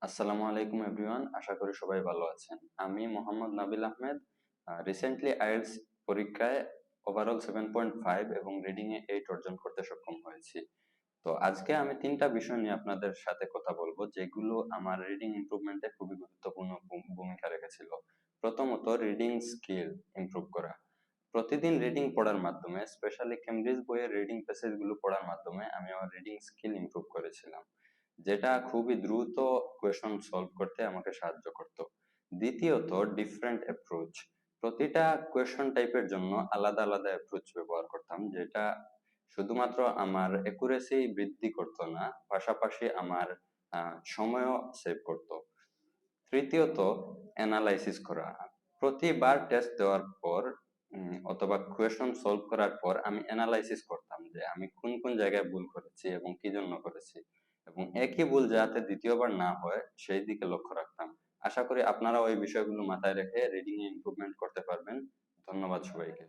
আসসালামু আলাইকুম এভরিওয়ান, আশা করি সবাই ভালো আছেন। আমি মোহাম্মদ নাবিল আহমেদ। রিসেন্টলি আইএলটিএস পরীক্ষায় ওভারঅল 7.5 এবং রিডিং এ 8 অর্জন করতে সক্ষম হয়েছি। তো আজকে আমি তিনটা বিষয় নিয়ে আপনাদের সাথে কথা বলবো, যেগুলো আমার রিডিং ইমপ্রুভমেন্টে খুবই গুরুত্বপূর্ণ ভূমিকা রেখেছিল। প্রথমত, রিডিং স্কিল ইমপ্রুভ করা। প্রতিদিন রিডিং পড়ার মাধ্যমে, স্পেশালি কেমব্রিজ বইয়ের রিডিং প্যাসেজগুলো পড়ার মাধ্যমে আমি আমার রিডিং স্কিল ইমপ্রুভ করেছিলাম, যেটা খুবই দ্রুত কোয়েশন সলভ করতে আমাকে সাহায্য করত। দ্বিতীয়ত, ডিফারেন্ট অ্যাপ্রোচ। প্রতিটা কোয়েশন টাইপের জন্য আলাদা আলাদা অ্যাপ্রোচ ব্যবহার করতাম, যেটা শুধুমাত্র আমার অ্যাকুরেসি বৃদ্ধি করতো না, পাশাপাশি আমার সময়ও সেভ করতো। তৃতীয়ত, অ্যানালাইসিস করা। প্রতিবার টেস্ট দেওয়ার পর অথবা কোয়েশন সলভ করার পর আমি অ্যানালাইসিস করতাম যে আমি কোন কোন জায়গায় ভুল করেছি এবং কি জন্য করেছি, এবং একই ভুল যাতে দ্বিতীয়বার না হয় সেই দিকে লক্ষ্য রাখতাম। আশা করি আপনারা ওই বিষয়গুলো মাথায় রেখে রিডিং এ ইমপ্রুভমেন্ট করতে পারবেন। ধন্যবাদ সবাইকে।